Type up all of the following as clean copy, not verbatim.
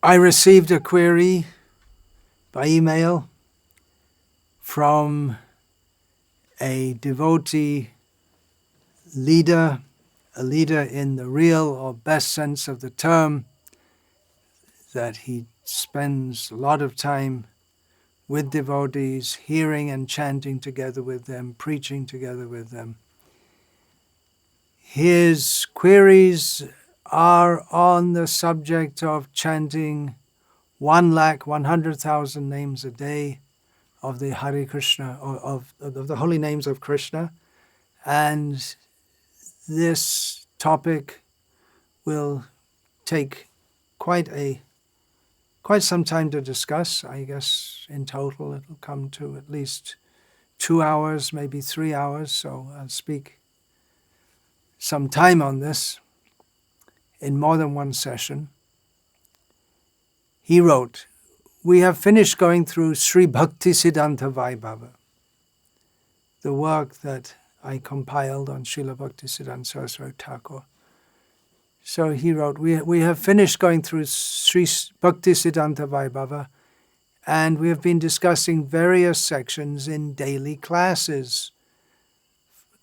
I received a query by email from a devotee leader, a leader in the real or best sense of the term, that he spends a lot of time with devotees, hearing and chanting together with them, preaching together with them. His queries are on the subject of chanting 1,100,000 names a day of the Hare Krishna, of the holy names of Krishna. And this topic will take quite some time to discuss. I guess in total it will come to at least 2 hours, maybe 3 hours. So I'll speak some time on this in more than one session. He wrote, "We have finished going through Sri Bhaktisiddhanta Vaibhava, the work that I compiled on Srila Bhaktisiddhanta Saraswati Thakur." So he wrote, we have finished going through Sri Bhaktisiddhanta Vaibhava, and we have been discussing various sections in daily classes.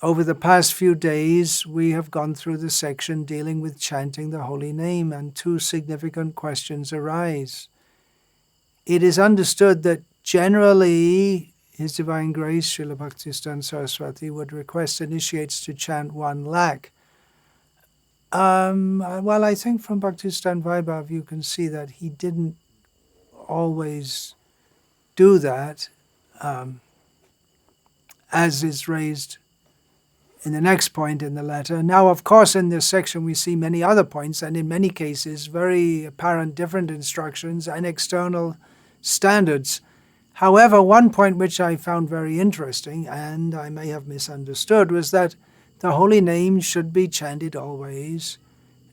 Over the past few days, we have gone through the section dealing with chanting the holy name, and two significant questions arise. It is understood that generally His Divine Grace, Srila Bhaktisiddhanta Saraswati, would request initiates to chant 1 lakh. Well, I think from Bhaktisiddhanta Vaibhava you can see that he didn't always do that, as is raised in the next point in the letter. Now, of course, in this section we see many other points, and in many cases very apparent different instructions and external standards. However, one point which I found very interesting, and I may have misunderstood, was that the holy name should be chanted always,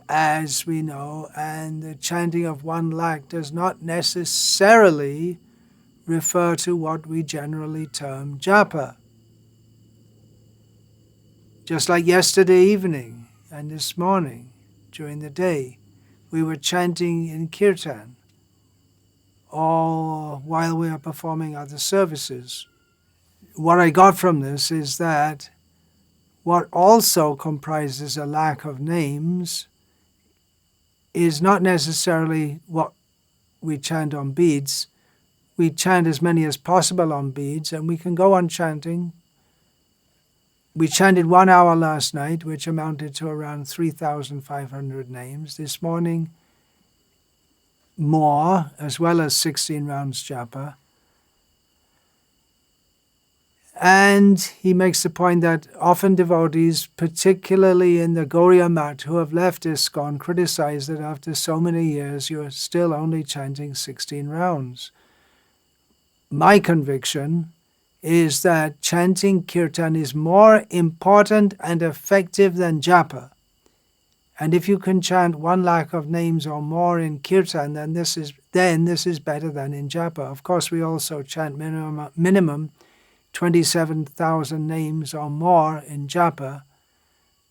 as we know, and the chanting of 1 lakh does not necessarily refer to what we generally term japa. Just like yesterday evening and this morning during the day, we were chanting in kirtan, or while we are performing other services. What I got from this is that what also comprises a lack of names is not necessarily what we chant on beads. We chant as many as possible on beads, and we can go on chanting. We chanted 1 hour last night, which amounted to around 3,500 names. This morning, more, as well as 16 rounds japa. And he makes the point that often devotees, particularly in the Gauriya Math, who have left ISKCON, criticize that after so many years you are still only chanting 16 rounds. My conviction is that chanting kirtan is more important and effective than japa. And if you can chant 1 lakh of names or more in kirtan, then this is better than in japa. Of course, we also chant minimum 27,000 names or more in japa,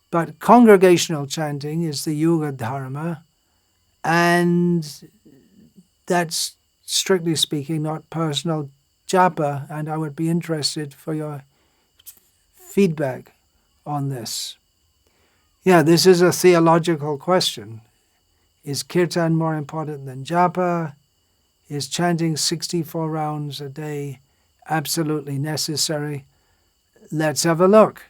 but congregational chanting is the yuga dharma, and that's, strictly speaking, not personal japa, and I would be interested for your feedback on this. Yeah, this is a theological question. Is kirtan more important than japa? Is chanting 64 rounds a day absolutely necessary? Let's have a look.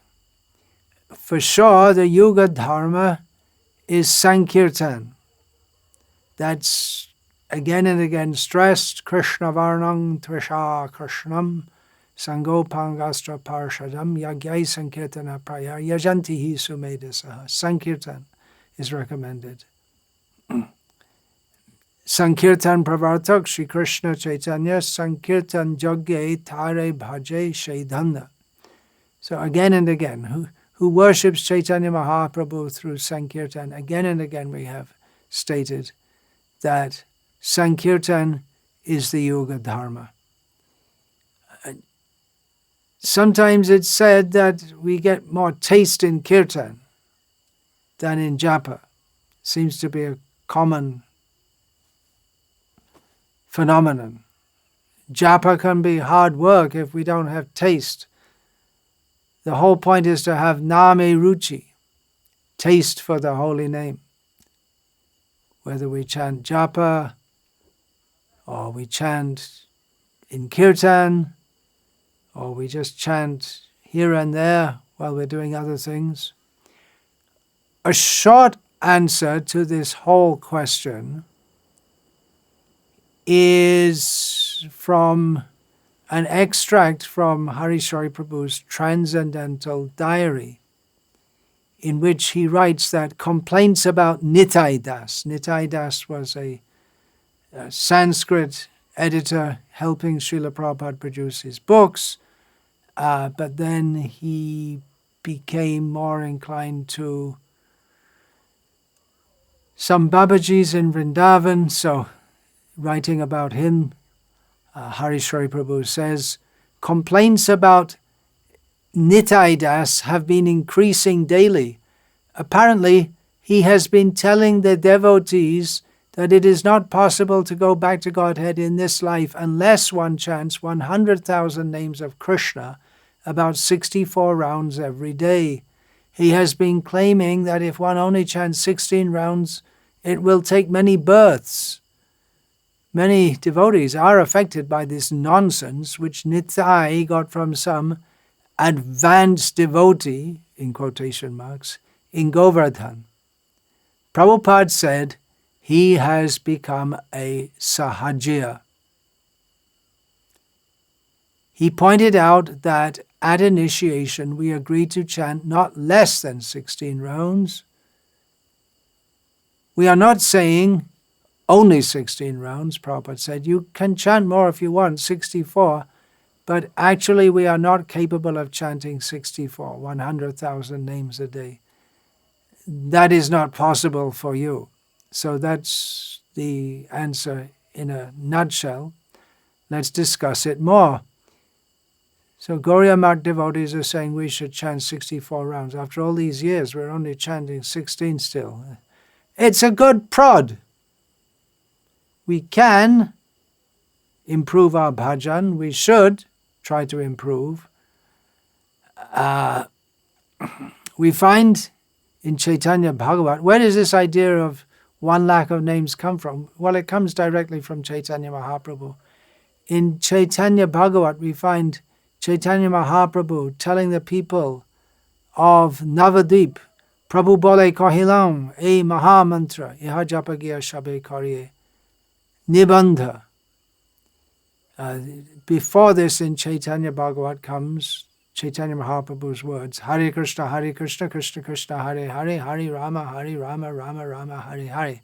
For sure, the yuga dharma is sankirtan. That's again and again stressed. Krishna varnam tvisha krishnam sangopangastra parshadam yagyai sankirtana praya yajantihi sumedasaha. Sankirtan is recommended. Sankirtan Pravartak Shri Krishna Chaitanya Sankirtan Jagye Tare Bhaje Shaidhana. So again and again, who worships Chaitanya Mahaprabhu through Sankirtan, again and again we have stated that Sankirtan is the Yoga Dharma. Sometimes it's said that we get more taste in Kirtan than in Japa. Seems to be a common phenomenon. Japa can be hard work if we don't have taste. The whole point is to have name ruchi, taste for the holy name. Whether we chant japa, or we chant in kirtan, or we just chant here and there while we're doing other things. A short answer to this whole question is from an extract from Harishari Prabhu's Transcendental Diary, in which he writes that complaints about Nitai Das. Nitai Das was a Sanskrit editor helping Srila Prabhupada produce his books, but then he became more inclined to some Babajis in Vrindavan, so writing about him, Harishari Prabhu says, complaints about Nitai Das have been increasing daily. Apparently, he has been telling the devotees that it is not possible to go back to Godhead in this life unless one chants 100,000 names of Krishna about 64 rounds every day. He has been claiming that if one only chants 16 rounds, it will take many births. Many devotees are affected by this nonsense, which Nitai got from some advanced devotee, in quotation marks, in Govardhan. Prabhupada said he has become a sahajya. He pointed out that at initiation we agreed to chant not less than 16 rounds. We are not saying only 16 rounds, Prabhupada said. You can chant more if you want, 64, but actually we are not capable of chanting 64, 100,000 names a day. That is not possible for you. So that's the answer in a nutshell. Let's discuss it more. So Gauriya Math devotees are saying we should chant 64 rounds. After all these years, we're only chanting 16 still. It's a good prod. We can improve our bhajan. We should try to improve. We find in Chaitanya Bhagavat, where does this idea of 1 lakh of names come from? Well, it comes directly from Chaitanya Mahaprabhu. In Chaitanya Bhagavat, we find Chaitanya Mahaprabhu telling the people of Navadip, Prabhu bole kahilam, e maha mantra, iha japa gya shabe karye, nibandha. Before this in Chaitanya Bhagavat comes Chaitanya Mahaprabhu's words, Hare Krishna, Krishna Krishna, Hare Hare, Hare Rama, Rama Rama, Hare Hare.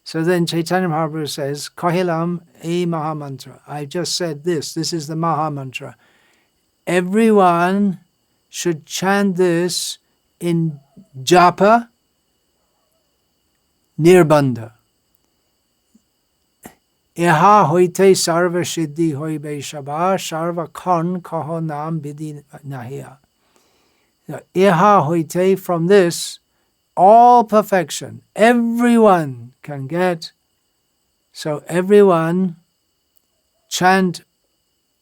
So then Chaitanya Mahaprabhu says, Kahilam e maha mantra. I've just said this is the maha mantra. Everyone should chant this in japa, nirbandha. Iha hoite sarva siddhi hoibe shaba, sarva karn kaho nam vidhi nahiya. Iha hoite, from this, all perfection, everyone can get. So everyone chant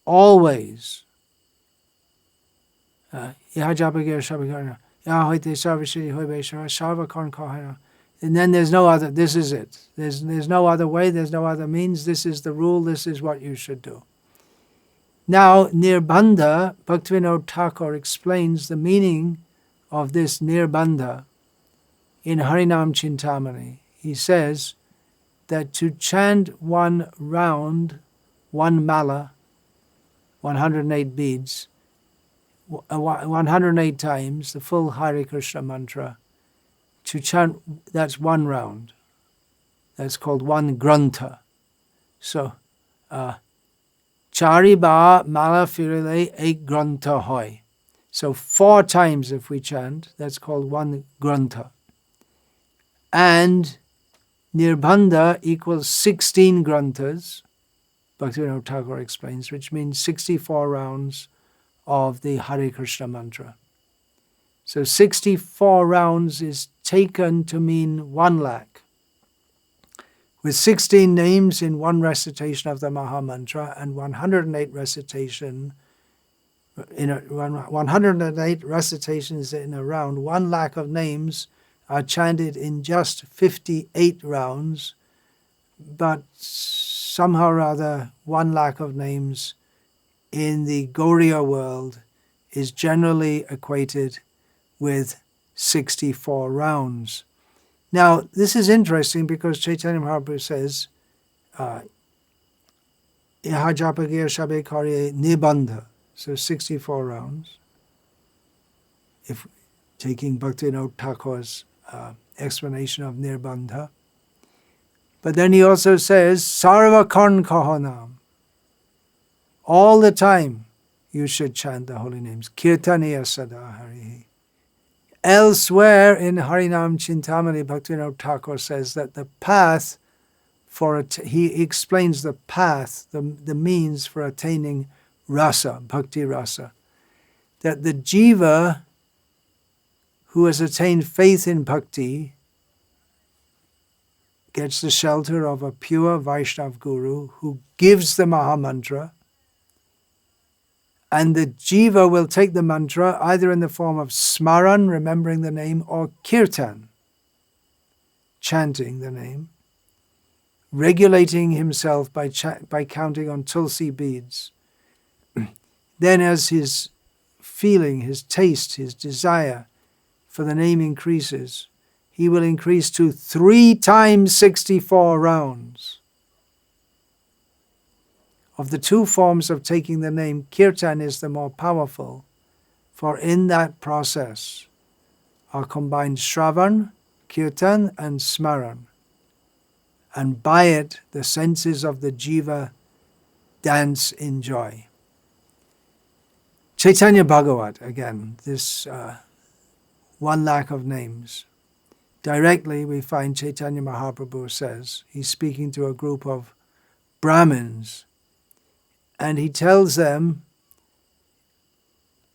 always. And then there's no other, this is it. There's no other way, there's no other means, this is the rule, this is what you should do. Now, Nirbandha, Bhaktivinoda Thakur explains the meaning of this Nirbandha in Harinam Chintamani. He says that to chant 1 round, 1 mala, 108 beads, 108 times, the full Hare Krishna mantra, to chant, that's 1 round. That's called 1 grantha. So, Chari ba mala firile ek grantha hoy. So 4 times if we chant, that's called 1 grantha. And Nirbandha equals 16 granthas, Bhaktivinoda Thakur explains, which means 64 rounds of the Hare Krishna mantra. So 64 rounds is taken to mean 1 lakh, with 16 names in one recitation of the Maha Mantra and 108 recitations in around 1 lakh of names are chanted in just 58 rounds, but somehow or other 1 lakh of names in the Gauriya world is generally equated with 64 rounds. Now, this is interesting because Chaitanya Mahaprabhu says, Iha japa gir shabe karye nibandha, so 64 rounds. If taking Bhaktivinoda Thakur's explanation of nirbandha. But then he also says, sarva karn kahanam. All the time you should chant the holy names. Kirtaniya sada harihi. Elsewhere in Harinam Chintamani, Bhaktivinoda Thakur says that the path he explains the path, the means for attaining rasa, bhakti rasa. That the jiva who has attained faith in bhakti gets the shelter of a pure Vaishnav guru who gives the Maha Mantra, and the jiva will take the mantra either in the form of smaran, remembering the name, or kirtan, chanting the name, regulating himself by counting on tulsi beads. Then as his feeling, his taste, his desire for the name increases, he will increase to 3 times 64 rounds. Of the 2 forms of taking the name, kirtan is the more powerful, for in that process are combined shravan, kirtan, and smaran. And by it, the senses of the jiva dance in joy. Chaitanya Bhagavat, again, this 1 lakh of names. Directly we find Chaitanya Mahaprabhu says, he's speaking to a group of Brahmins, and he tells them,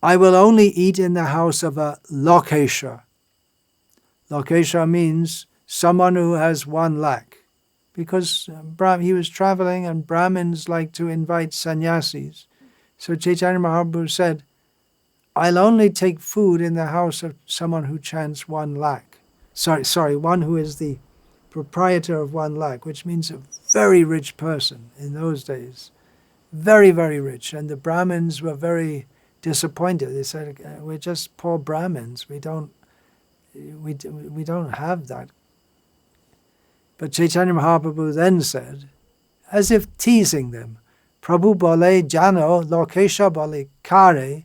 I will only eat in the house of a Lokesha. Lokesha means someone who has 1 lakh. Because he was traveling and Brahmins like to invite sannyasis. So Chaitanya Mahaprabhu said, I'll only take food in the house of someone who chants 1 lakh. One who is the proprietor of 1 lakh, which means a very rich person in those days. Very, very rich. And the Brahmins were very disappointed. They said, we're just poor Brahmins. We don't have that. But Chaitanya Mahaprabhu then said, as if teasing them, Prabhu bole jano lokesha bole kare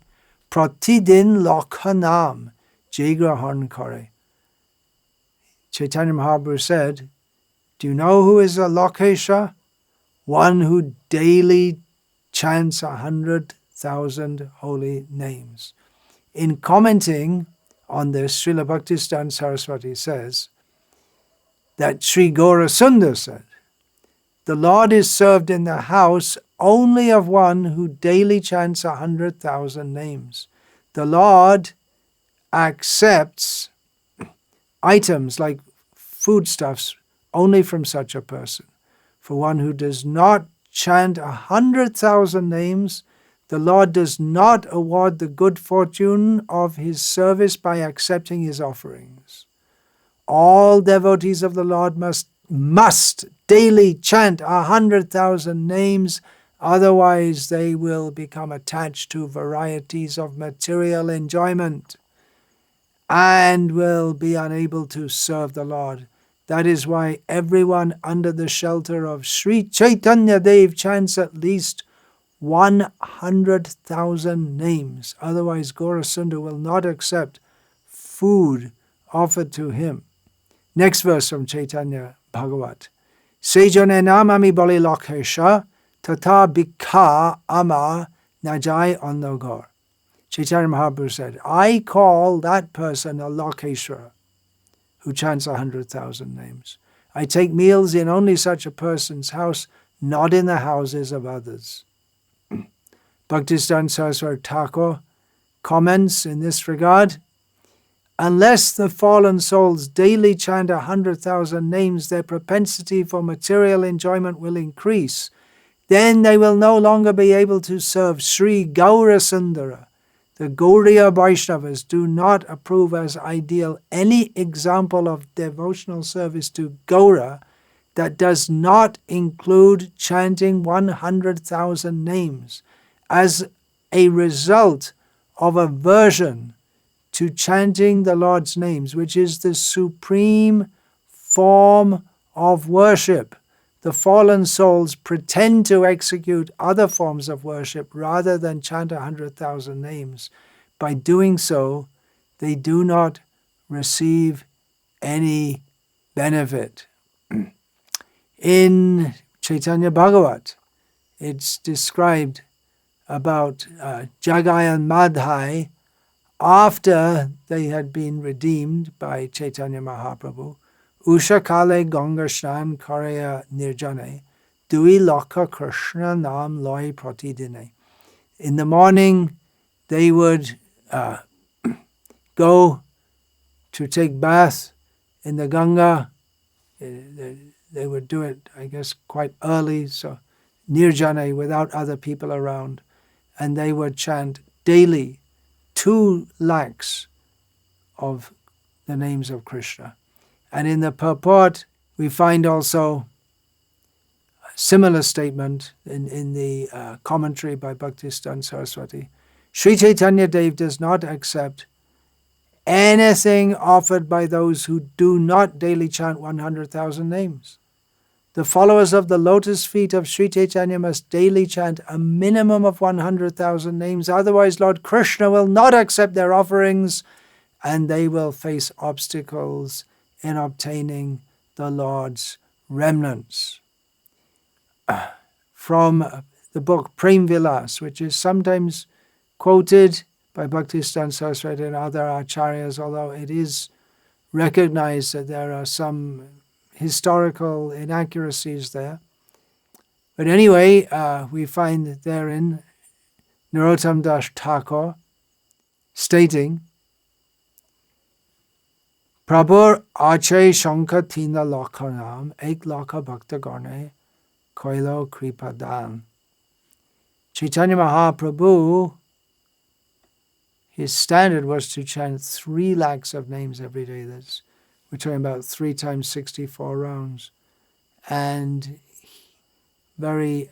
pratidin lokhanam jigrahan kare. Chaitanya Mahaprabhu said, do you know who is a lokesha? One who daily chants 100,000 holy names. In commenting on this, Srila Bhaktisiddhanta Saraswati says that Sri Gaurasundar said, the Lord is served in the house only of one who daily chants 100,000 names. The Lord accepts items like foodstuffs only from such a person. For one who does not chant 100,000 names, the Lord does not award the good fortune of his service by accepting his offerings. All devotees of the Lord must daily chant 100,000 names, otherwise they will become attached to varieties of material enjoyment and will be unable to serve the Lord. That is why everyone under the shelter of Sri Chaitanya Dev chants at least 100,000 names. Otherwise, Gaurasundar will not accept food offered to him. Next verse from Chaitanya Bhagavat. Sejane namami boli lokesha tata bikha ama najai annogor. Chaitanya Mahaprabhu said, I call that person a Lokeshwara who chants 100,000 names. I take meals in only such a person's house, not in the houses of others. Bhaktisiddhanta Saraswati Thakur comments in this regard, Unless the fallen souls daily chant 100,000 names, their propensity for material enjoyment will increase. Then they will no longer be able to serve Sri Gaurasundara. The Gaudiya Vaishnavas do not approve as ideal any example of devotional service to Gaura that does not include chanting 100,000 names as a result of aversion to chanting the Lord's names, which is the supreme form of worship. The fallen souls pretend to execute other forms of worship rather than chant 100,000 names. By doing so, they do not receive any benefit. In Chaitanya Bhagavat, it's described about Jagai and Madhai after they had been redeemed by Chaitanya Mahaprabhu. Usha kale Ganga Snan Karaya Nirjane, Dui Lokha Krishna Nam Loi Pratidine. In the morning, they would go to take bath in the Ganga. They would do it, I guess, quite early, so Nirjane, without other people around. And they would chant daily 2 lakhs of the names of Krishna. And in the purport, we find also a similar statement in the commentary by Bhaktisiddhanta Saraswati. Sri Chaitanya Dev does not accept anything offered by those who do not daily chant 100,000 names. The followers of the lotus feet of Sri Chaitanya must daily chant a minimum of 100,000 names, otherwise Lord Krishna will not accept their offerings and they will face obstacles in obtaining the Lord's remnants. From the book Prem Vilas, which is sometimes quoted by Bhaktisiddhanta Saraswati and other acharyas, although it is recognized that there are some historical inaccuracies there. But anyway, we find therein Narottam Das Thakur stating, Prabhur Ache Shankha Tina Lakhanam Ek Lakha Bhakta Garne Koilo Kripadan. Chaitanya Mahaprabhu, his standard was to chant 3 lakhs of names every day. We're talking about 3 times 64 rounds. And very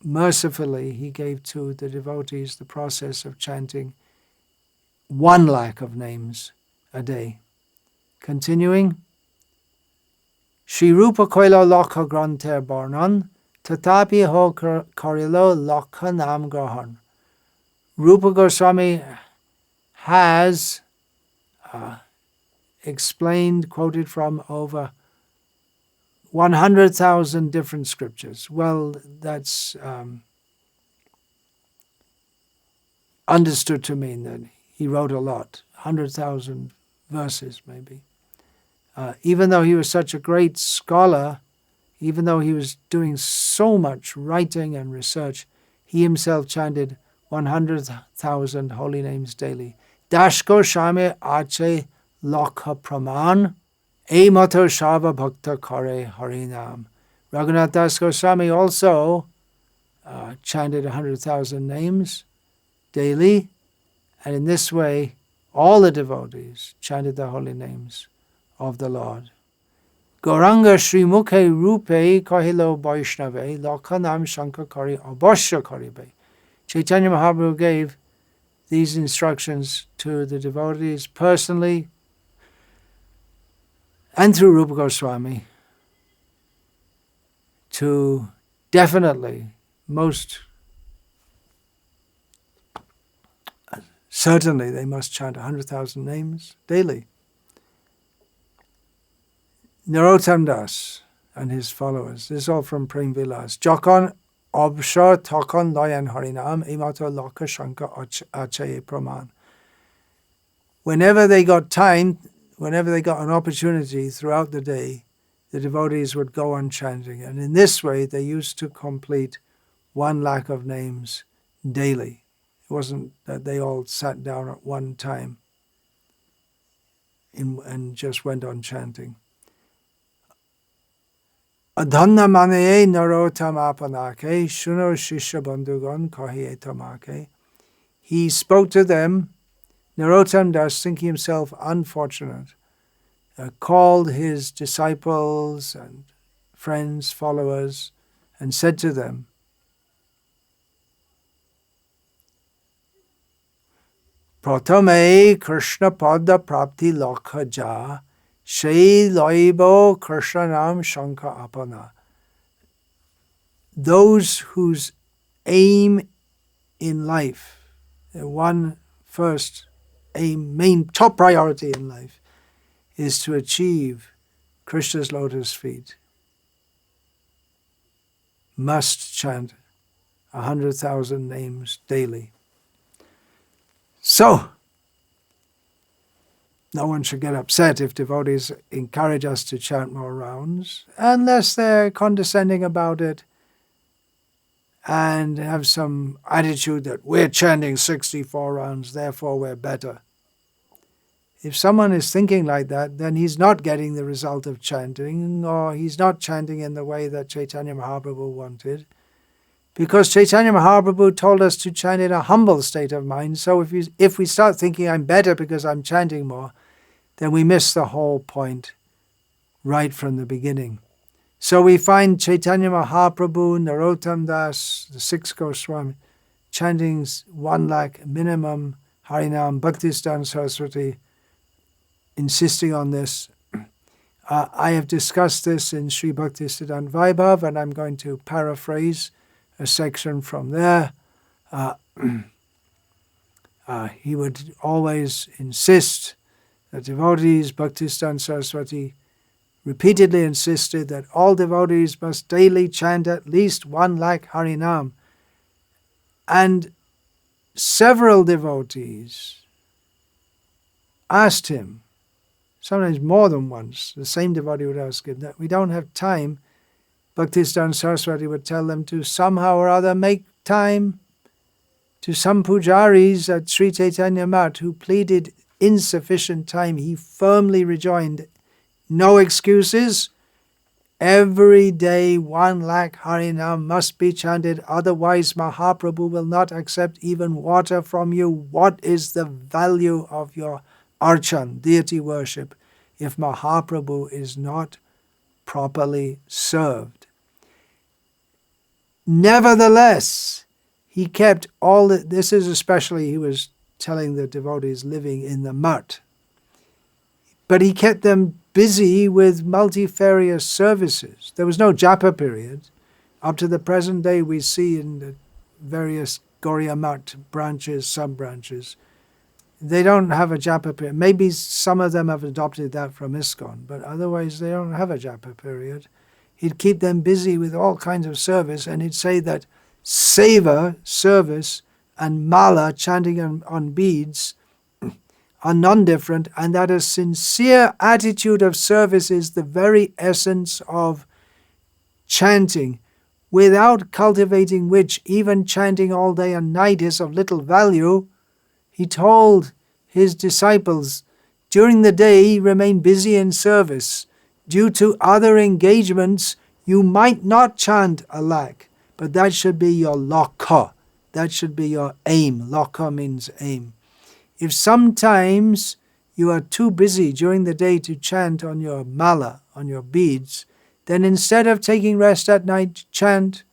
mercifully, he gave to the devotees the process of chanting 1 lakh of names a day. Continuing, Shri Rupa Koilo Lokha Granter Barnan, Tatapi Ho Karilo Lokha Nam Grahan. Rupa Goswami has explained, quoted from over 100,000 different scriptures. Well, that's understood to mean that he wrote a lot, 100,000 verses maybe. Even though he was such a great scholar, even though he was doing so much writing and research, he himself chanted 100,000 holy names daily. Dashko Shame Ache Lokha Praman, E Mato Shava Bhakta Kare Harinam. Raghunath Das Goswami also chanted 100,000 names daily, and in this way, all the devotees chanted the holy names of the Lord. Gauranga Shri Mukhe Rupe Kahilo Vaishnave Lokhanam Shankakari Abhashya Karibe. Chaitanya Mahaprabhu gave these instructions to the devotees personally and through Rupa Goswami to definitely, most certainly, they must chant 100,000 names daily. Narottam Das and his followers, this is all from Prem Vilas. Jokon Obshar Tokon Loyan Harinam Imato Lokha Shanka Achaye Praman. Whenever they got time, whenever they got an opportunity throughout the day, the devotees would go on chanting. And in this way, they used to complete 1 lakh of names daily. It wasn't that they all sat down at one time. and just went on chanting. Adhanna manaye narotam apanake, shuno shisha bandhugan kahiye tamake. He spoke to them. Narottam Das, thinking himself unfortunate, called his disciples and friends, followers, and said to them, Pratame Krishna Pada Prapti Lokha Ja, Shei Loibo Krishnanam Shanka Apana. Those whose aim in life, one first aim, main top priority in life, is to achieve Krishna's lotus feet, must chant 100,000 names daily. So, no one should get upset if devotees encourage us to chant more rounds, unless they're condescending about it and have some attitude that we're chanting 64 rounds, therefore we're better. If someone is thinking like that, then he's not getting the result of chanting, or he's not chanting in the way that Chaitanya Mahaprabhu wanted, because Chaitanya Mahaprabhu told us to chant in a humble state of mind. So if we start thinking I'm better because I'm chanting more, then we miss the whole point right from the beginning. So we find Chaitanya Mahaprabhu, Narottam Das, the 6 Goswami, chanting 1 lakh minimum Harinam, Bhaktisiddhanta Saraswati, insisting on this. I have discussed this in Sri Bhaktisiddhanta Vaibhav, and I'm going to paraphrase a section from there. He would always insist that devotees, Bhaktisiddhanta Saraswati repeatedly insisted that all devotees must daily chant at least 1 lakh Harinam. And several devotees asked him, sometimes more than once, the same devotee would ask him, that we don't have time. Bhaktisiddhanta Saraswati would tell them to somehow or other make time. To some pujaris at Sri Chaitanya Mat who pleaded insufficient time, he firmly rejoined, no excuses. Every day 1 lakh Harinam must be chanted, otherwise Mahaprabhu will not accept even water from you. What is the value of your archan, deity worship, if Mahaprabhu is not properly served? Nevertheless, he kept all this is especially, he was telling the devotees living in the mutt, but he kept them busy with multifarious services. There was no japa period. Up to the present day, we see in the various Gauriya Mutt branches, sub-branches, they don't have a japa period. Maybe some of them have adopted that from ISKCON, but otherwise they don't have a japa period. He'd keep them busy with all kinds of service, and he'd say that seva, service, and mala, chanting on beads, are non-different, and that a sincere attitude of service is the very essence of chanting, without cultivating which even chanting all day and night is of little value. He told his disciples, during the day remain busy in service. Due to other engagements, you might not chant a lakh, but that should be your lokha. That should be your aim. Lokha means aim. If sometimes you are too busy during the day to chant on your mala, on your beads, then instead of taking rest at night, chant.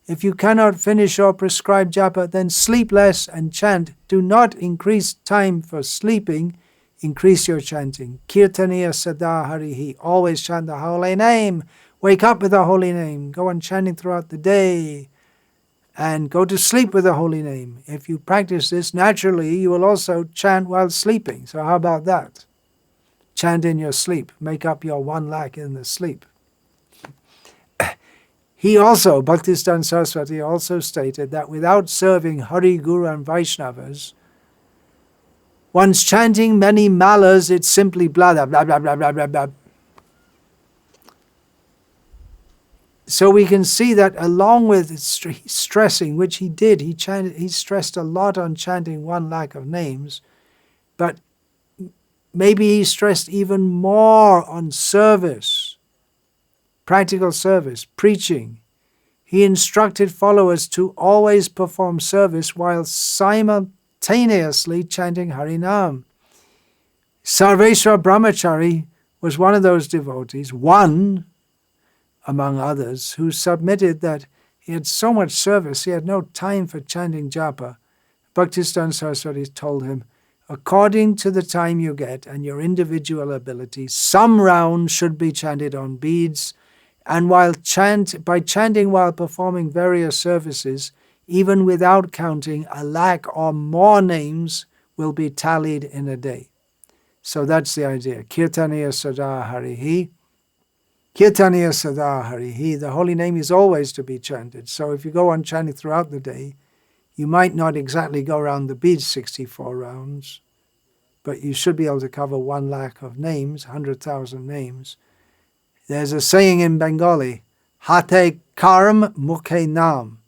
If you cannot finish your prescribed japa, then sleep less and chant. Do not increase time for sleeping, increase your chanting. Kirtaniya sada harihi, always chant the holy name. Wake up with the holy name. Go on chanting throughout the day. And go to sleep with the holy name. If you practice this naturally, you will also chant while sleeping. So how about that? Chant in your sleep. Make up your 1 lakh in the sleep. He also, Bhaktisiddhanta Saraswati also stated that without serving Hari, Guru and Vaishnavas, one's chanting many malas, it's simply blah, blah, blah, blah, blah, blah, blah, blah. So we can see that along with stressing, which he did, he stressed a lot on chanting 1 lakh of names, but maybe he stressed even more on service, practical service, preaching. He instructed followers to always perform service while simultaneously chanting Harinam. Sarveshwara Brahmachari was one of those devotees, one among others, who submitted that he had so much service, he had no time for chanting Japa. Bhaktisiddhanta Saraswati told him, according to the time you get and your individual ability, some rounds should be chanted on beads, and by chanting while performing various services, even without counting, a lakh or more names will be tallied in a day. So that's the idea. Kirtaniya Sada Harihi. Kirtaniya Sada Harihi. The holy name is always to be chanted. So if you go on chanting throughout the day, you might not exactly go around the beads 64 rounds, but you should be able to cover 1 lakh of names, 100,000 names. There's a saying in Bengali, Hate karm mukhe nam.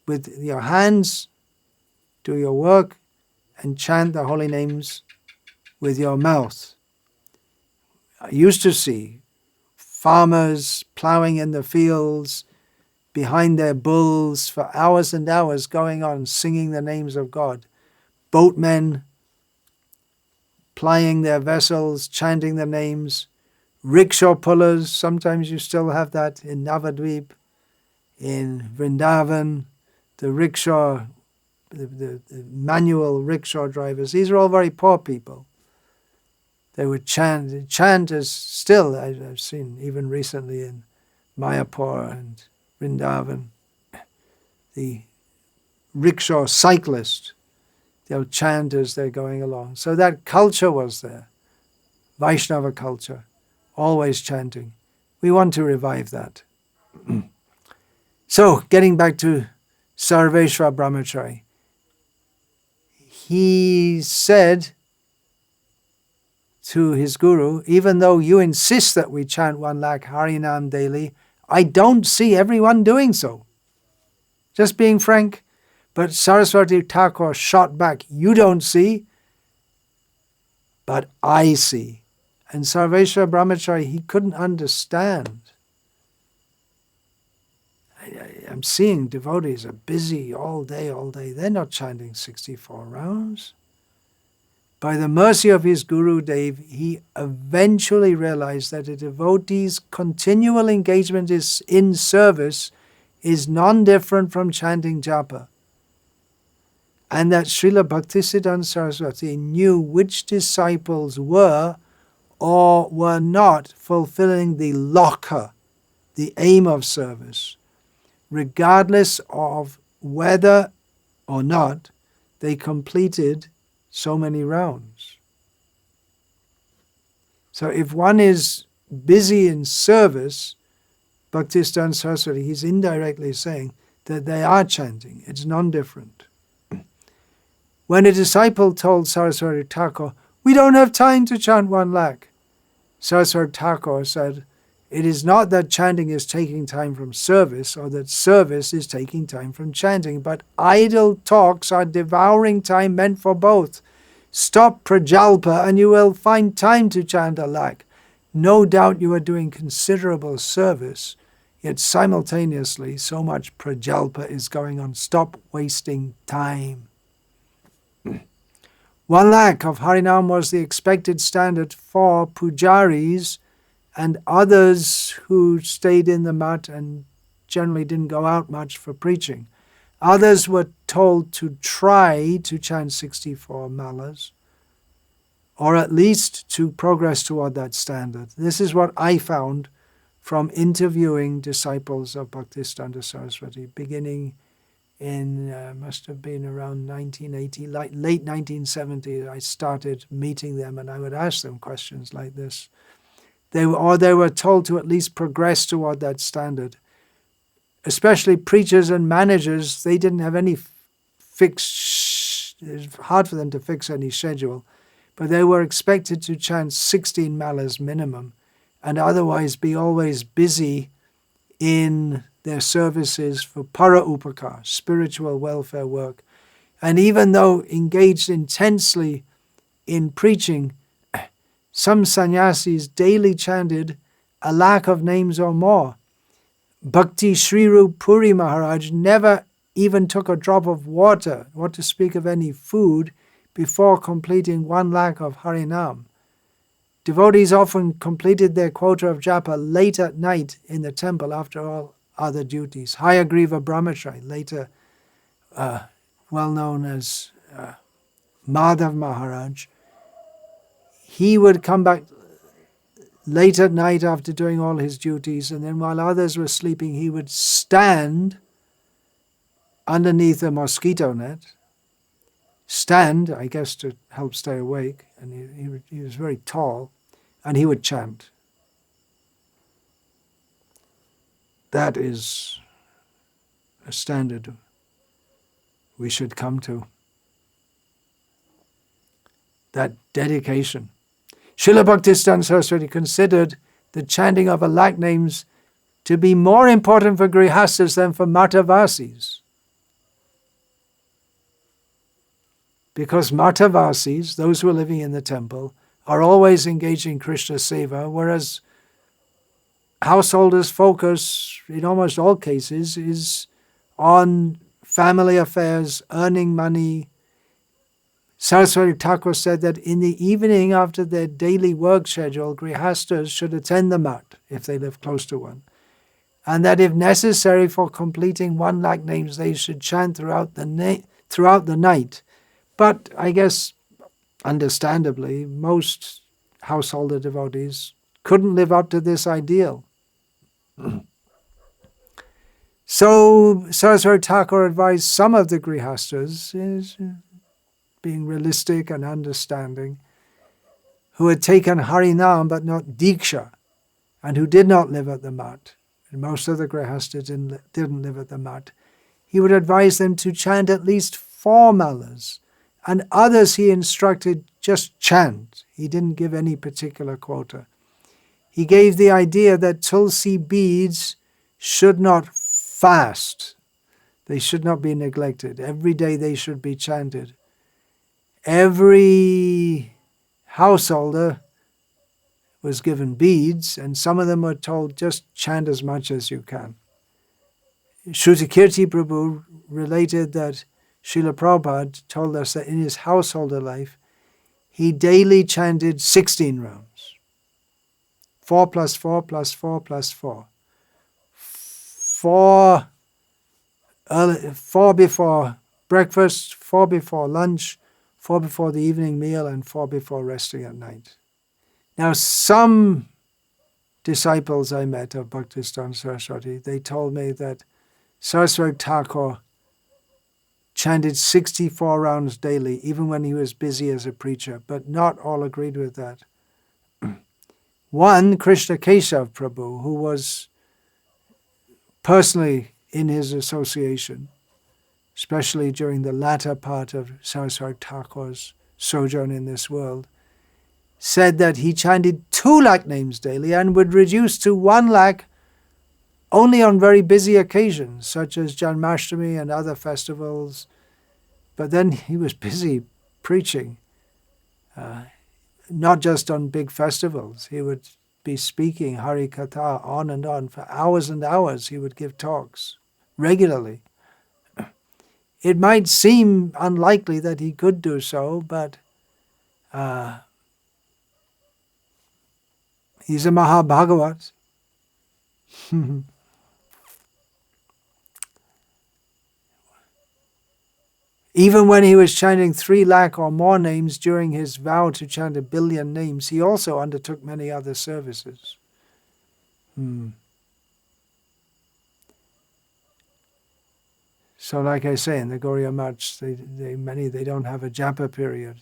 With your hands, do your work and chant the holy names with your mouth. I used to see farmers plowing in the fields behind their bulls for hours and hours going on singing the names of God. Boatmen plying their vessels, chanting the names. Rickshaw pullers, sometimes you still have that in Navadvip, in Vrindavan, the rickshaw, the manual rickshaw drivers. These are all very poor people. They would chant. Chant is still, I've seen even recently in Mayapur and Vrindavan, the rickshaw cyclist, they'll chant as they're going along. So that culture was there, Vaishnava culture, always chanting. We want to revive that. So, getting back to Sarveshwara Brahmachari, he said to his guru, even though you insist that we chant 1 lakh Harinam daily, I don't see everyone doing so. Just being frank. But Saraswati Thakur shot back, you don't see, but I see. And Sarveshwara Brahmachari, he couldn't understand. I'm seeing devotees are busy all day. They're not chanting 64 rounds. By the mercy of his Guru Dev, he eventually realized that a devotee's continual engagement in service is non-different from chanting Japa. And that Srila Bhaktisiddhanta Saraswati knew which disciples were or were not fulfilling the lokha, the aim of service, regardless of whether or not they completed so many rounds. So if one is busy in service, Bhaktisiddhanta Saraswati, he's indirectly saying that they are chanting. It's non-different. When a disciple told Saraswati Thakur, we don't have time to chant 1 lakh, Saraswati Thakur said, it is not that chanting is taking time from service or that service is taking time from chanting, but idle talks are devouring time meant for both. Stop prajalpa and you will find time to chant 1 lakh. No doubt you are doing considerable service, yet simultaneously so much prajalpa is going on. Stop wasting time. 1 lakh of Harinam was the expected standard for pujaris and others who stayed in the mat and generally didn't go out much for preaching. Others were told to try to chant 64 malas, or at least to progress toward that standard. This is what I found from interviewing disciples of Bhaktisiddhanta Saraswati, beginning in, must have been around 1980, late 1970s, I started meeting them and I would ask them questions like this. They were told to at least progress toward that standard. Especially preachers and managers, they didn't have any fixed, it's hard for them to fix any schedule, but they were expected to chant 16 malas minimum and otherwise be always busy in their services for para upakar, spiritual welfare work. And even though engaged intensely in preaching, Some sannyasis daily chanted a lakh of names or more. Bhakti Sri Rup Puri Maharaj never even took a drop of water, what to speak of any food, before completing 1 lakh of Harinam. Devotees often completed their quota of japa late at night in the temple after all other duties. Hayagriva Brahmachari, later well known as Madhav Maharaj, he would come back late at night after doing all his duties, and then while others were sleeping, he would stand underneath a mosquito net, stand, I guess, to help stay awake, and he was very tall, and he would chant. That is a standard we should come to. That dedication. Srila Bhaktisiddhanta Saraswati considered the chanting of a lakh names to be more important for grihastas than for matavasis. Because matavasis, those who are living in the temple, are always engaged in Krishna seva, whereas householders' focus, in almost all cases, is on family affairs, earning money. Saraswati Thakur said that in the evening after their daily work schedule, grihastas should attend the mat if they live close to one, and that if necessary for completing 1 lakh names, they should chant throughout the night. But I guess, understandably, most householder devotees couldn't live up to this ideal. So Saraswati Thakur advised some of the grihastas, being realistic and understanding, who had taken Harinam but not Diksha, and who did not live at the mat, and most of the grihastas didn't live at the mat, he would advise them to chant at least 4 malas, and others he instructed just chant. He didn't give any particular quota. He gave the idea that tulsi beads should not fast. They should not be neglected. Every day they should be chanted. Every householder was given beads, and some of them were told, just chant as much as you can. Shrutikirti Prabhu related that Srila Prabhupada told us that in his householder life, he daily chanted 16 rounds. 4 plus 4 plus 4 plus 4. 4 before breakfast, 4 before lunch, 4 before the evening meal, and 4 before resting at night. Now, some disciples I met of Bhaktisiddhanta Saraswati, they told me that Saraswati Thakur chanted 64 rounds daily, even when he was busy as a preacher, but not all agreed with that. One, Krishna Keshav Prabhu, who was personally in his association, especially during the latter part of Saraswati Thakur's sojourn in this world, said that he chanted 2 lakh names daily and would reduce to 1 lakh only on very busy occasions, such as Janmashtami and other festivals. But then he was busy preaching, not just on big festivals. He would be speaking Hari Katha on and on for hours and hours. He would give talks regularly. It might seem unlikely that he could do so, but he's a Mahabhagavat. Even when he was chanting 3 lakh or more names during his vow to chant 1 billion names, he also undertook many other services. So like I say, in the Gaudiya Mats, they don't have a japa period.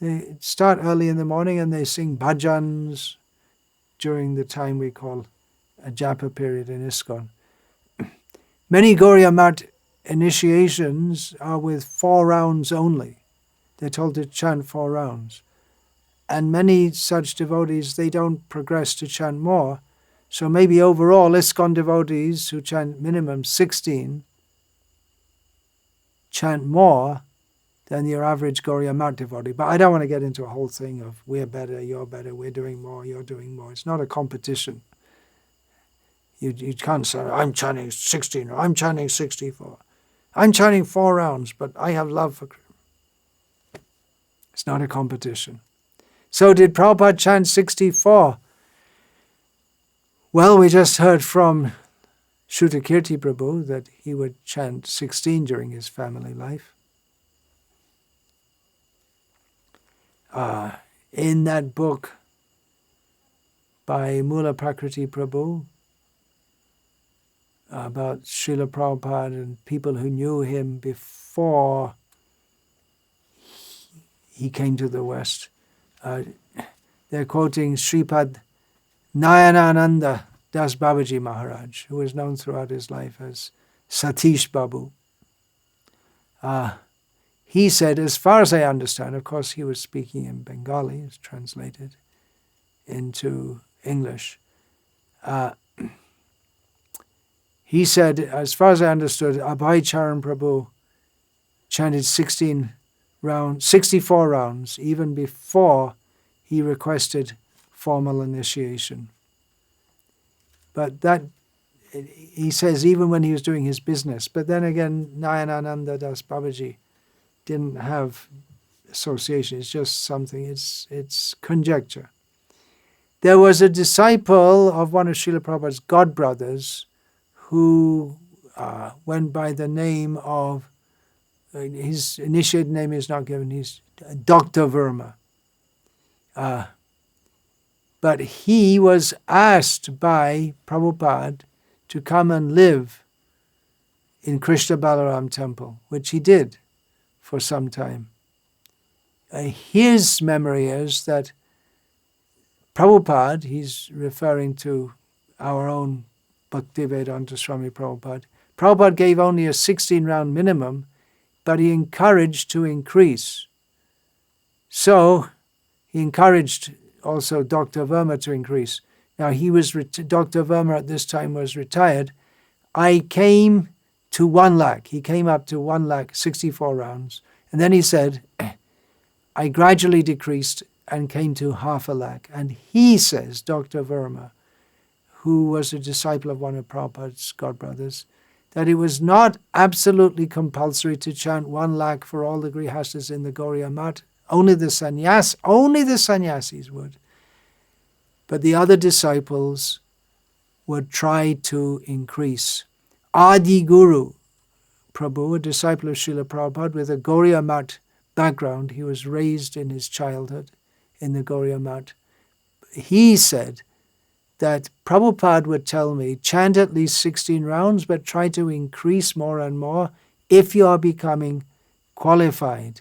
They start early in the morning and they sing bhajans during the time we call a japa period in ISKCON. Many Gaudiya Mat initiations are with 4 rounds only. They're told to chant 4 rounds. And many such devotees, they don't progress to chant more. So maybe overall, ISKCON devotees who chant minimum 16 chant more than your average Gauriya Math devotee. But I don't want to get into a whole thing of we're better, we're doing more, you're doing more. It's not a competition. You can't say, I'm chanting 16, or I'm chanting 64. I'm chanting 4 rounds, but I have love for Krishna. It's not a competition. So did Prabhupada chant 64? Well, we just heard from Shrutakirti Prabhu that he would chant 16 during his family life. In that book by Mula Prakriti Prabhu about Srila Prabhupada and people who knew him before he came to the West, they're quoting Sripad Nayanananda Das Babaji Maharaj, who was known throughout his life as Satish Babu. He said, as far as I understand, of course he was speaking in Bengali, it's translated into English. He said, as far as I understood, Abhay Charan Prabhu chanted 64 rounds, even before he requested formal initiation. But that, he says, even when he was doing his business. But then again, Nayanananda Das Babaji didn't have association. It's just something, it's conjecture. There was a disciple of one of Srila Prabhupada's godbrothers who went by the name of, his initiated name is not given, he's Dr. Verma. But he was asked by Prabhupada to come and live in Krishna Balaram temple, which he did for some time. His memory is that Prabhupada, he's referring to our own Bhaktivedanta Swami Prabhupada, Prabhupada gave only a 16-round minimum, but he encouraged to increase. So he encouraged also Dr. Verma to increase. Now Dr. Verma at this time was retired. I came to 1 lakh. He came up to 1 lakh, 64 rounds. And then he said, I gradually decreased and came to 1/2 lakh. And he says, Dr. Verma, who was a disciple of one of Prabhupada's godbrothers, that it was not absolutely compulsory to chant 1 lakh for all the grihastas in the Gauriya Math. Only the sannyasis would. But the other disciples would try to increase. Adi Guru Prabhu, a disciple of Srila Prabhupada with a Gauriya Math background, he was raised in his childhood in the Gauriya Math. He said that Prabhupada would tell me, chant at least 16 rounds, but try to increase more and more if you are becoming qualified.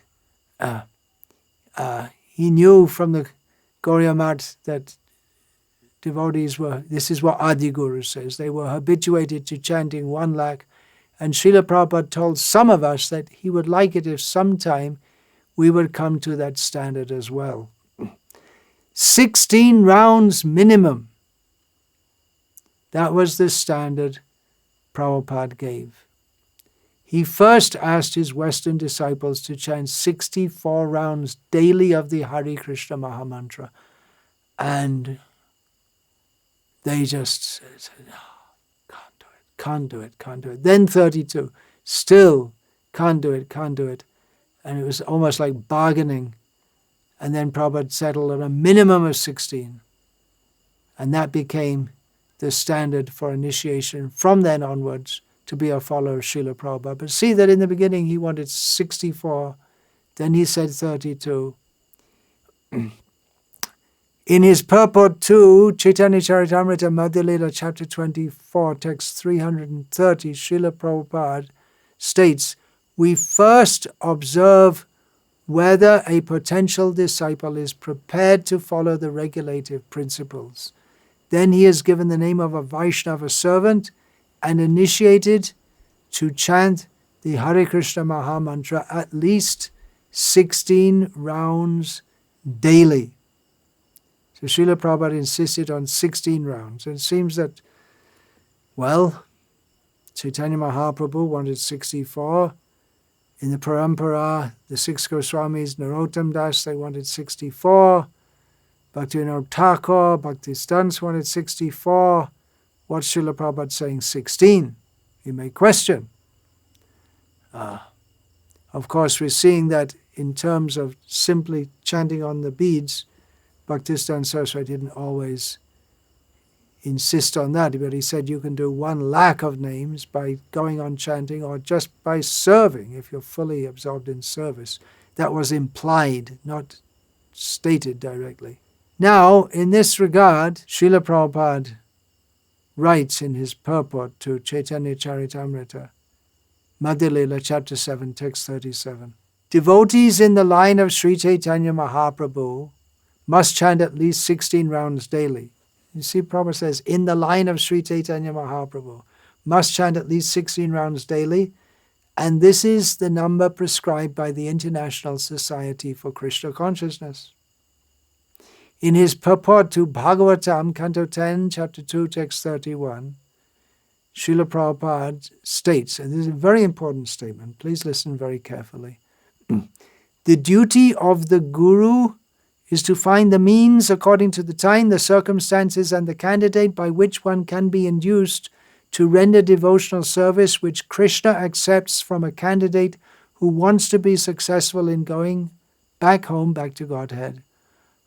He knew from the Gauriya Math that devotees were, this is what Adi Guru says, they were habituated to chanting 1 lakh. And Srila Prabhupada told some of us that he would like it if sometime we would come to that standard as well. 16 rounds minimum. That was the standard Prabhupada gave. He first asked his Western disciples to chant 64 rounds daily of the Hare Krishna Mahamantra. And they just said, oh, can't do it. Then 32, still can't do it. And it was almost like bargaining. And then Prabhupada settled on a minimum of 16. And that became the standard for initiation from then onwards to be a follower of Srila Prabhupada. But see that in the beginning he wanted 64, then he said 32. In his purport to Chaitanya Charitamrita Madhya-lila, chapter 24, text 330, Srila Prabhupada states, we first observe whether a potential disciple is prepared to follow the regulative principles. Then he is given the name of a Vaishnava servant and initiated to chant the Hare Krishna Mahamantra at least 16 rounds daily. So Srila Prabhupada insisted on 16 rounds. And it seems that, well, Chaitanya Mahaprabhu wanted 64, In the Parampara, the 6 Goswamis, Narottam Das, they wanted 64. Bhaktivinoda Thakur, Bhaktisiddhanta wanted 64. What's Srila Prabhupada saying? 16. You may question. Of course, we're seeing that in terms of simply chanting on the beads, Bhaktisiddhanta Saraswati didn't always insist on that, but he said you can do 1 lakh of names by going on chanting or just by serving if you're fully absorbed in service. That was implied, not stated directly. Now, in this regard, Srila Prabhupada writes in his purport to Chaitanya Charitamrita, Madhya Lila, chapter 7, text 37. Devotees in the line of Sri Chaitanya Mahaprabhu must chant at least 16 rounds daily. You see, Prabhupada says, in the line of Sri Chaitanya Mahaprabhu, must chant at least 16 rounds daily, and this is the number prescribed by the International Society for Krishna Consciousness. In his purport to Bhagavatam, Canto 10, chapter 2, text 31, Srila Prabhupada states, and this is a very important statement, please listen very carefully. The duty of the Guru is to find the means according to the time, the circumstances, and the candidate by which one can be induced to render devotional service which Krishna accepts from a candidate who wants to be successful in going back home, back to Godhead.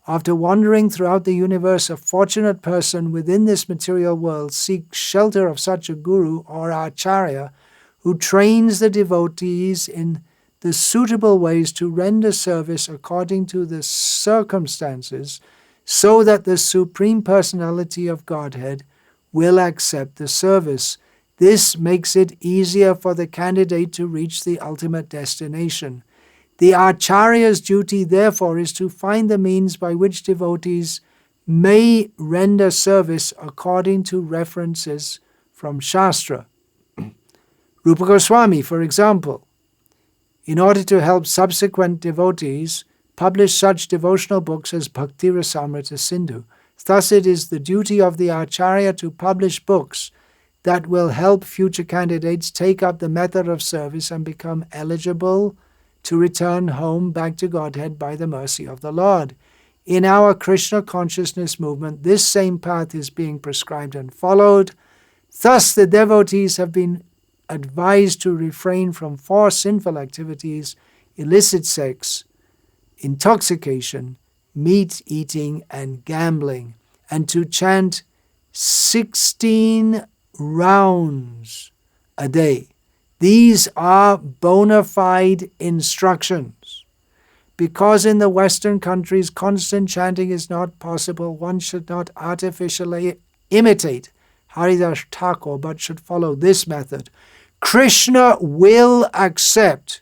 After wandering throughout the universe, a fortunate person within this material world seeks shelter of such a guru or acharya who trains the devotees in the suitable ways to render service according to the circumstances, so that the Supreme Personality of Godhead will accept the service. This makes it easier for the candidate to reach the ultimate destination. The acharya's duty, therefore, is to find the means by which devotees may render service according to references from Shastra. Rupa Goswami, for example, in order to help subsequent devotees, published such devotional books as Bhakti Rasamrita Sindhu. Thus it is the duty of the acharya to publish books that will help future candidates take up the method of service and become eligible to return home back to Godhead by the mercy of the Lord. In our Krishna consciousness movement, this same path is being prescribed and followed. Thus the devotees have been advised to refrain from 4 sinful activities: illicit sex, intoxication, meat eating, and gambling, and to chant 16 rounds a day. These are bona fide instructions. Because in the Western countries constant chanting is not possible, one should not artificially imitate Haridas Thakur, but should follow this method. Krishna will accept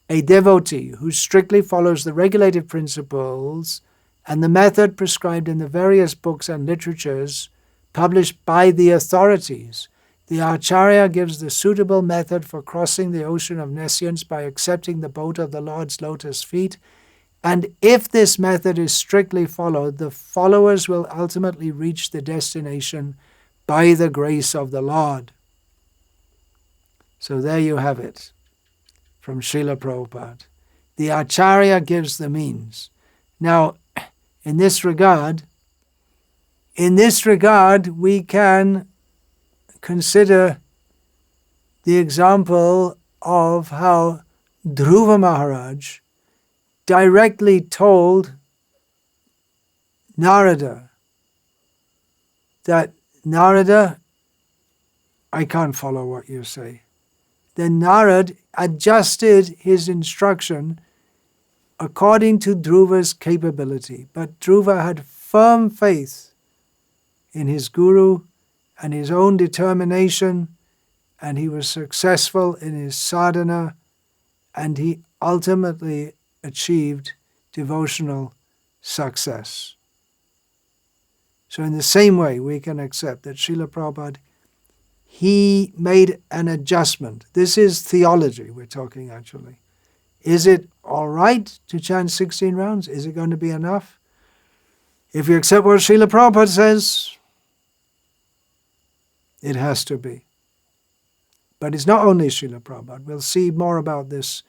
a devotee who strictly follows the regulative principles and the method prescribed in the various books and literatures published by the authorities. The acharya gives the suitable method for crossing the ocean of nescience by accepting the boat of the Lord's lotus feet, and if this method is strictly followed, the followers will ultimately reach the destination by the grace of the Lord. So there you have it, from Srila Prabhupada. The acharya gives the means. Now, in this regard, we can consider the example of how Dhruva Maharaj directly told Narada that, Narada, I can't follow what you say. Then Narad adjusted his instruction according to Dhruva's capability. But Dhruva had firm faith in his guru and his own determination, and he was successful in his sadhana, and he ultimately achieved devotional success. So in the same way, we can accept that Srila Prabhupada, he made an adjustment. This is theology we're talking actually. Is it all right to chant 16 rounds? Is it going to be enough? If you accept what Srila Prabhupada says, it has to be. But it's not only Srila Prabhupada. We'll see more about this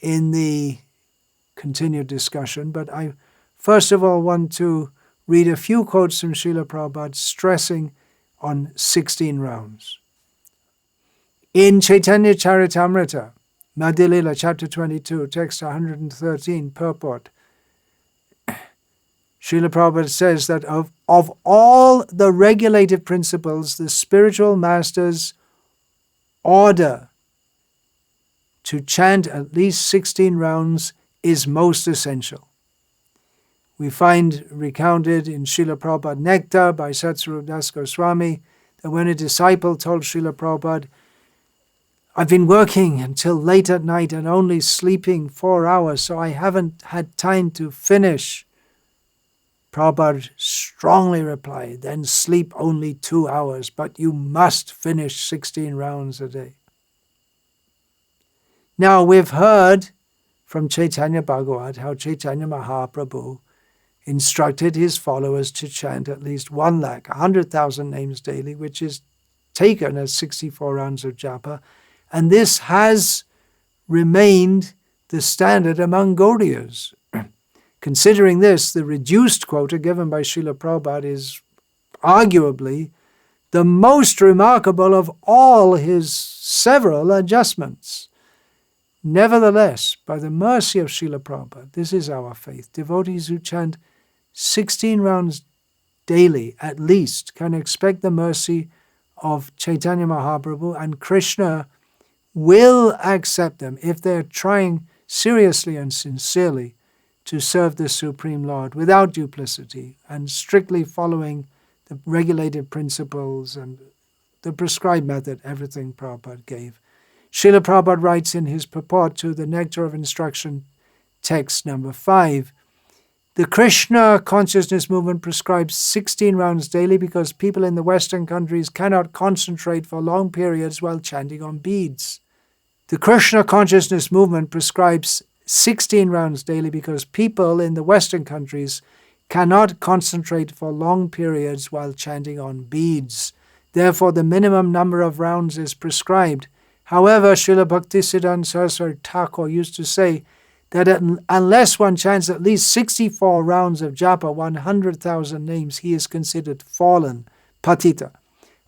in the continued discussion. But I first of all want to read a few quotes from Srila Prabhupada stressing on 16 rounds. In Chaitanya Charitamrita, Madhya Lila, chapter 22, text 113, purport, Srila Prabhupada says that of all the regulative principles, the spiritual masters order to chant at least 16 rounds is most essential. We find recounted in Srila Prabhupada Nectar by Satsvarup Das Goswami that when a disciple told Srila Prabhupada, I've been working until late at night and only sleeping 4 hours, so I haven't had time to finish. Prabhupada strongly replied, then sleep only 2 hours, but you must finish 16 rounds a day. Now we've heard from Chaitanya Bhagavat how Chaitanya Mahaprabhu instructed his followers to chant at least 100,000 names daily, which is taken as 64 rounds of japa, and this has remained the standard among Gaudiyas. Considering this, the reduced quota given by Srila Prabhupada is arguably the most remarkable of all his several adjustments. Nevertheless, by the mercy of Srila Prabhupada, this is our faith. Devotees who chant 16 rounds daily, at least, can expect the mercy of Chaitanya Mahaprabhu, and Krishna will accept them if they're trying seriously and sincerely to serve the Supreme Lord without duplicity and strictly following the regulated principles and the prescribed method, everything Prabhupada gave. Srila Prabhupada writes in his purport to the Nectar of Instruction, text number 5, the Krishna consciousness movement prescribes 16 rounds daily because people in the Western countries cannot concentrate for long periods while chanting on beads. The Krishna consciousness movement prescribes 16 rounds daily because people in the Western countries cannot concentrate for long periods while chanting on beads. Therefore, the minimum number of rounds is prescribed. However, Srila Bhaktisiddhanta Saraswati Thakur used to say that unless one chants at least 64 rounds of japa, 100,000 names, he is considered fallen, patita.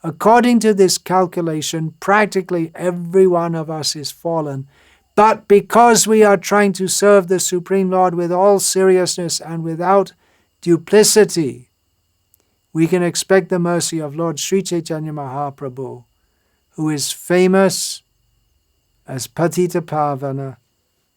According to this calculation, practically every one of us is fallen. But because we are trying to serve the Supreme Lord with all seriousness and without duplicity, we can expect the mercy of Lord Sri Chaitanya Mahaprabhu, who is famous as Patita Pavana,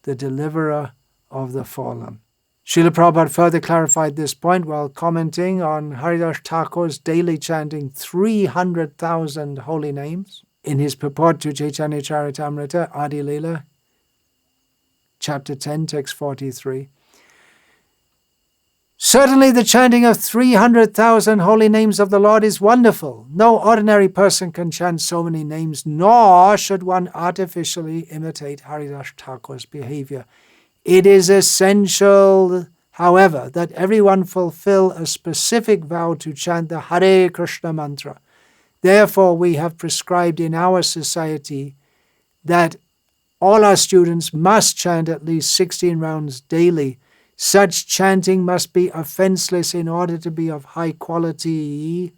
the deliverer of the fallen. Srila Prabhupada further clarified this point while commenting on Haridas Thakur's daily chanting 300,000 holy names in his purport to Chaitanya Charitamrita, Adi Lila, chapter 10, text 43. Certainly the chanting of 300,000 holy names of the Lord is wonderful. No ordinary person can chant so many names, nor should one artificially imitate Haridas Thakur's behavior. It is essential, however, that everyone fulfill a specific vow to chant the Hare Krishna mantra. Therefore, we have prescribed in our society that all our students must chant at least 16 rounds daily. Such chanting must be offenseless in order to be of high quality.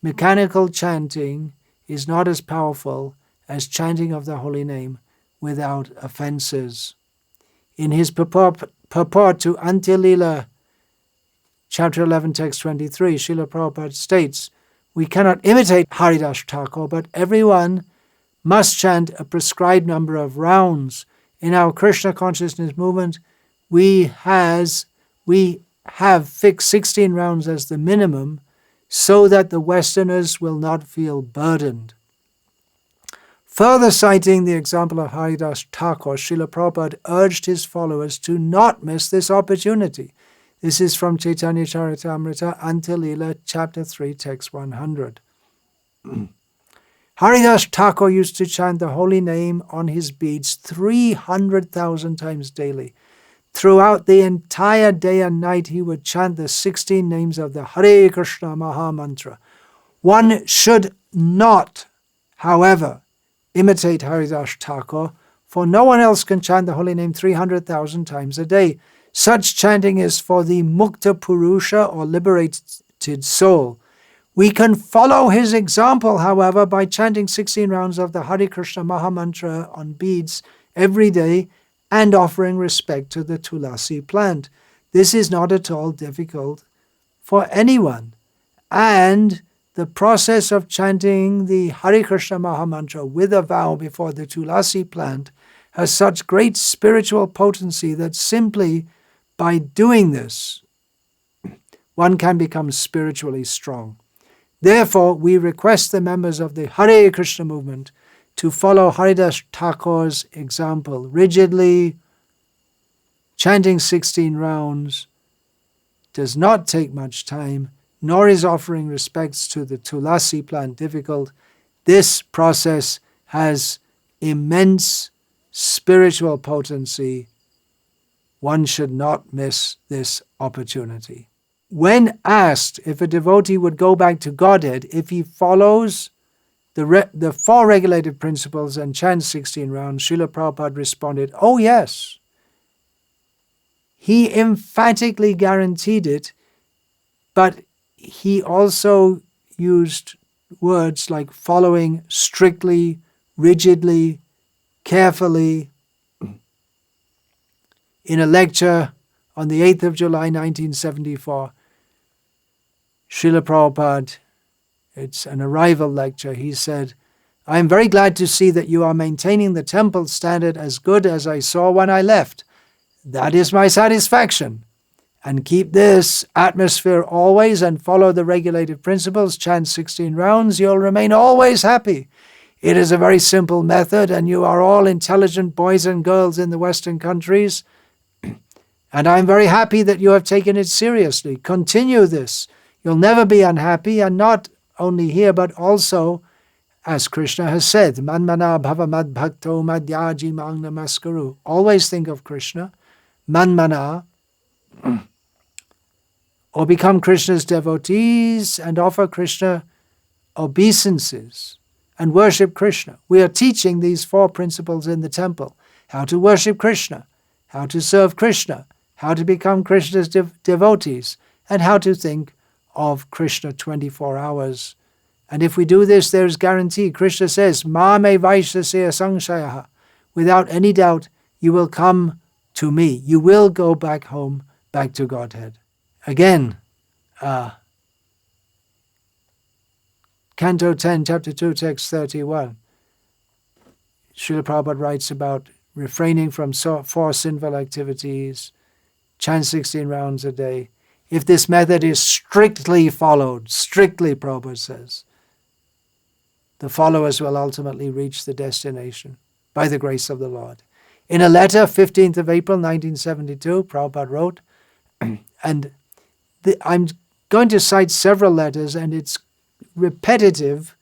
Mechanical chanting is not as powerful as chanting of the holy name without offenses. In his purport to Antya-lila, chapter 11, text 23, Srila Prabhupada states, we cannot imitate Haridas Thakur, but everyone must chant a prescribed number of rounds. In our Krishna consciousness movement, we have fixed 16 rounds as the minimum so that the Westerners will not feel burdened. Further citing the example of Haridas Thakur, Srila Prabhupada urged his followers to not miss this opportunity. This is from Chaitanya Charitamrita, Antya-lila, chapter 3, text 100. Haridas Thakur used to chant the holy name on his beads 300,000 times daily. Throughout the entire day and night, he would chant the 16 names of the Hare Krishna Maha Mantra. One should not, however, imitate Haridas Thakur, for no one else can chant the holy name 300,000 times a day. Such chanting is for the Mukta Purusha, or liberated soul. We can follow his example, however, by chanting 16 rounds of the Hare Krishna Mahamantra on beads every day and offering respect to the Tulasi plant. This is not at all difficult for anyone. And the process of chanting the Hare Krishna Mahamantra with a vow before the Tulasi plant has such great spiritual potency that simply by doing this, one can become spiritually strong. Therefore, we request the members of the Hare Krishna movement to follow Haridas Thakur's example rigidly. Chanting 16 rounds does not take much time, nor is offering respects to the Tulasi plant difficult. This process has immense spiritual potency. One should not miss this opportunity. When asked if a devotee would go back to Godhead if he follows the four regulative principles and chants 16 rounds, Srila Prabhupada responded, "Oh yes." He emphatically guaranteed it, but he also used words like following strictly, rigidly, carefully. In a lecture on the 8th of July 1974, Srila Prabhupada, it's an arrival lecture, he said, "I am very glad to see that you are maintaining the temple standard as good as I saw when I left. That is my satisfaction. And keep this atmosphere always and follow the regulative principles, chant 16 rounds, you'll remain always happy. It is a very simple method and you are all intelligent boys and girls in the Western countries. And I'm very happy that you have taken it seriously. Continue this. You'll never be unhappy, and not only here, but also, as Krishna has said, Manmana bhava mad bhakto madhyaji mang namaskaru. Always think of Krishna. Manmana, or become Krishna's devotees and offer Krishna obeisances and worship Krishna. We are teaching these four principles in the temple. How to worship Krishna, how to serve Krishna, how to become Krishna's devotees, and how to think of Krishna 24 hours. And if we do this, there is guarantee. Krishna says, Mame Vaishasya Sangshayaha. Without any doubt, you will come to me. You will go back home, back to Godhead. Again, Canto 10, Chapter 2, Text 31. Srila Prabhupada writes about refraining from four sinful activities, chant 16 rounds a day. If this method is strictly followed, strictly, Prabhupada says, the followers will ultimately reach the destination by the grace of the Lord. In a letter, 15th of April, 1972, Prabhupada wrote, and I'm going to cite several letters, and it's repetitive,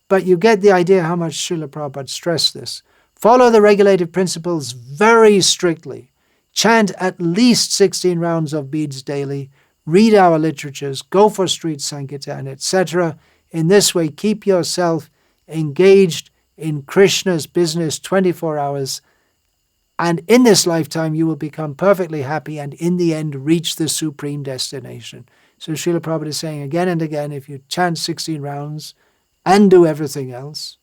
but you get the idea how much Srila Prabhupada stressed this. Follow the regulative principles very strictly. Chant at least 16 rounds of beads daily. Read our literatures. Go for street sankirtan, etc. In this way, keep yourself engaged in Krishna's business 24 hours. And in this lifetime, you will become perfectly happy and in the end reach the supreme destination. So Srila Prabhupada is saying again and again, if you chant 16 rounds and do everything else,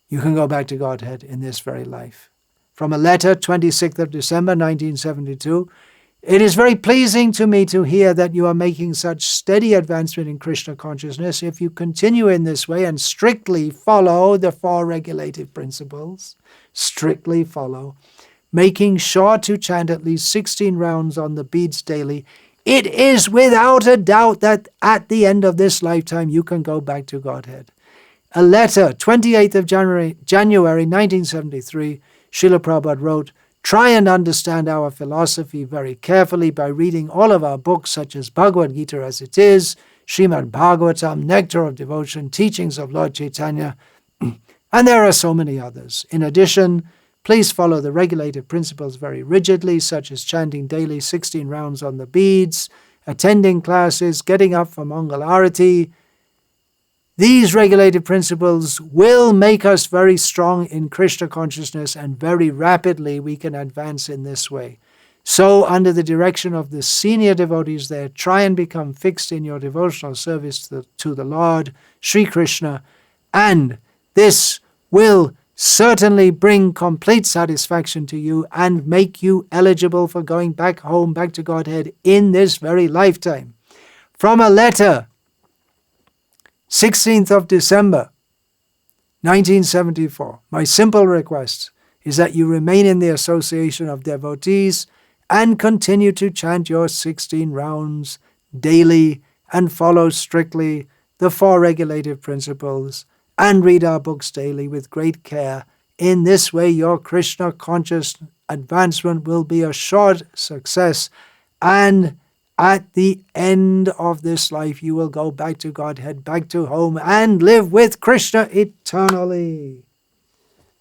you can go back to Godhead in this very life. From a letter, 26th of December, 1972, it is very pleasing to me to hear that you are making such steady advancement in Krishna consciousness. If you continue in this way and strictly follow the four regulative principles, strictly follow, making sure to chant at least 16 rounds on the beads daily, it is without a doubt that at the end of this lifetime you can go back to Godhead. A letter, 28th of January 1973, Srila Prabhupada wrote, try and understand our philosophy very carefully by reading all of our books such as Bhagavad Gita as it is, Srimad Bhagavatam, Nectar of Devotion, Teachings of Lord Chaitanya, and there are so many others. In addition, please follow the regulative principles very rigidly, such as chanting daily 16 rounds on the beads, attending classes, getting up for Mangal Arati. These regulated principles will make us very strong in Krishna consciousness, and very rapidly we can advance in this way. So, under the direction of the senior devotees there, try and become fixed in your devotional service to the Lord, Sri Krishna, and this will certainly bring complete satisfaction to you and make you eligible for going back home, back to Godhead in this very lifetime. From a letter, 16th of December, 1974, my simple request is that you remain in the association of devotees and continue to chant your 16 rounds daily and follow strictly the 4 regulative principles and read our books daily with great care. In this way, your Krishna conscious advancement will be a short success, and at the end of this life, you will go back to Godhead, back to home, and live with Krishna eternally.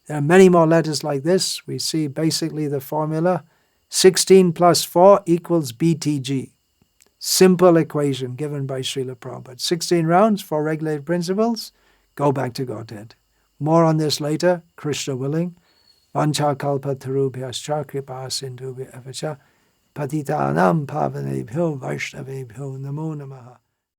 There are many more letters like this. We see basically the formula: 16 plus 4 equals BTG. Simple equation given by Srila Prabhupada. 16 rounds, 4 regulated principles, go back to Godhead. More on this later, Krishna willing. Vancha kalpa tarubhyascha kripa sindhubhya avacha patitanam pavanebhyo vaishnavebhyo namo namaha.